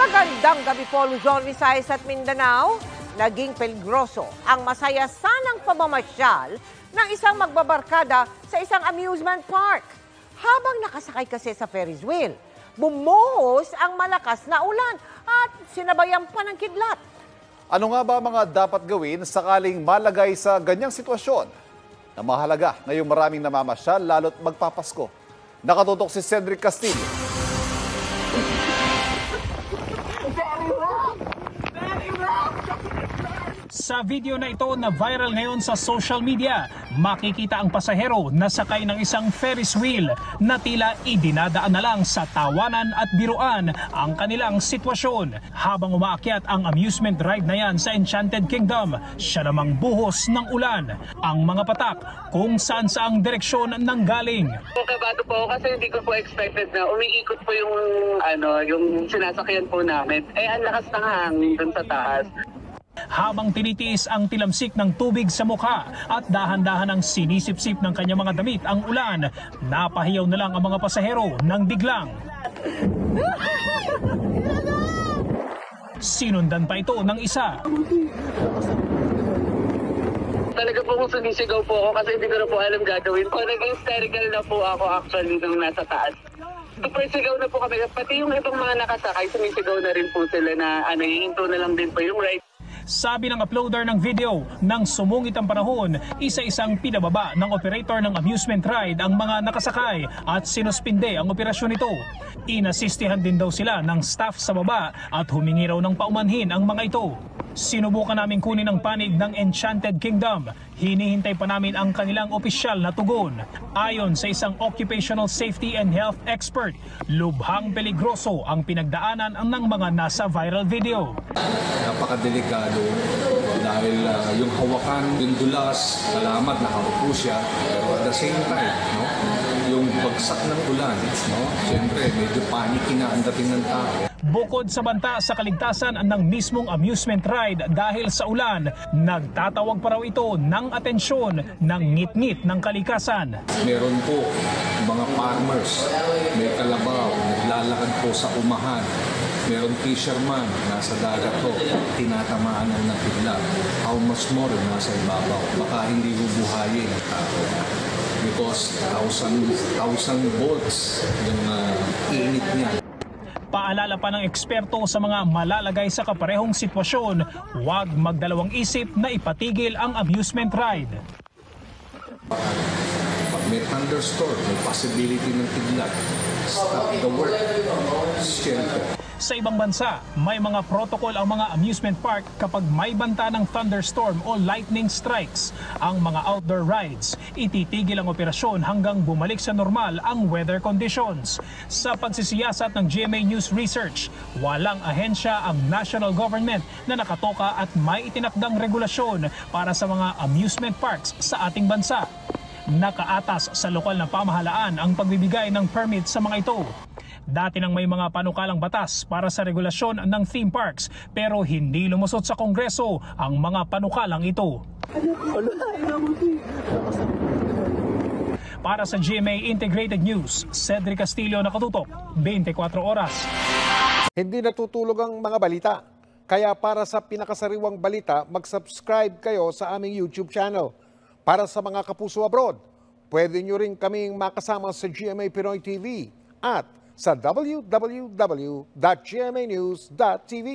Magandang gabi po, Luzon, Visayas at Mindanao. Naging peligroso ang masaya sanang pamamasyal ng isang magbabarkada sa isang amusement park. Habang nakasakay kasi sa Ferris wheel, bumuhos ang malakas na ulan at sinabayan pa ng kidlat. Ano nga ba mga dapat gawin sakaling malagay sa ganyang sitwasyon? Na mahalaga ngayong maraming namamasyal lalo't magpapasko. Nakatutok si Cedric Castillo. Sa video na ito na viral ngayon sa social media, makikita ang pasahero na sakay ng isang Ferris wheel na tila idinadaan na lang sa tawanan at biruan ang kanilang sitwasyon. Habang umaakyat ang amusement ride na yan sa Enchanted Kingdom, siya namang buhos ng ulan. Ang mga patak kung saan saang direksyon nanggaling. Kabado po kasi hindi ko po expected na umiikot po yung sinasakyan po namin. Ang lakas ng hangin dun sa taas. Habang tinitiis ang tilamsik ng tubig sa mukha at dahan-dahan ang sinisip-sip ng kanyang mga damit ang ulan, napahiyaw na lang ang mga pasahero nang biglang sinundan pa ito ng isa. Talaga po kung sumisigaw po ako kasi hindi ko na po alam gagawin ko. Nag-hysterical na po ako actually nung nasa taas. Super sigaw na po kami. Pati yung ibang mga nakasakay, sumisigaw na rin po sila na hihinto na lang din po yung ride. Sabi ng uploader ng video, nang sumungit ang panahon, isa-isang pinababa ng operator ng amusement ride ang mga nakasakay at sinuspinde ang operasyon nito. Inasistihan din daw sila ng staff sa baba at humingi raw ng paumanhin ang mga ito. Sinubukan namin kunin ang panig ng Enchanted Kingdom. Hinihintay pa namin ang kanilang opisyal na tugon. Ayon sa isang occupational safety and health expert, lubhang peligroso ang pinagdaanan ng mga nasa viral video. Napakadelikado dahil yung hawakan, yung dulas, salamat nakaupo siya, pero at the same time, yung bagsak ng ulan, siyempre medyo panicky na ang dating ng tao. Bukod sa banta sa kaligtasan ng mismong amusement ride dahil sa ulan, nagtatawag pa raw ito ng atensyon ng ngit-ngit ng kalikasan. Meron po mga farmers, may kalabaw, naglalakad po sa umahan. Meron fisherman, nasa dagat po, tinatamaan ng kidlat. How much more nasa ibabaw? Baka hindi bubuhayin ang tao. Because 1,000 volts yung init niya. Paalala pa ng eksperto sa mga malalagay sa kaparehong sitwasyon, huwag magdalawang isip na ipatigil ang amusement ride. Pag may thunderstorm, may possibility ng kidlat, stop the work, shelter. Sa ibang bansa, may mga protocol ang mga amusement park kapag may banta ng thunderstorm o lightning strikes. Ang mga outdoor rides, ititigil ang operasyon hanggang bumalik sa normal ang weather conditions. Sa pagsisiyasat ng GMA News Research, walang ahensya ang national government na nakatoka at may itinakdang regulasyon para sa mga amusement parks sa ating bansa. Nakaatas sa lokal na pamahalaan ang pagbibigay ng permit sa mga ito. Dati nang may mga panukalang batas para sa regulasyon ng theme parks pero hindi lumusot sa Kongreso ang mga panukalang ito. Para sa GMA Integrated News, Cedric Castillo, nakatutok, 24 oras. Hindi natutulog ang mga balita. Kaya para sa pinakasariwang balita, mag-subscribe kayo sa aming YouTube channel. Para sa mga kapuso abroad, pwede nyo rin kaming makasama sa GMA Pinoy TV at sa www.gmanews.tv.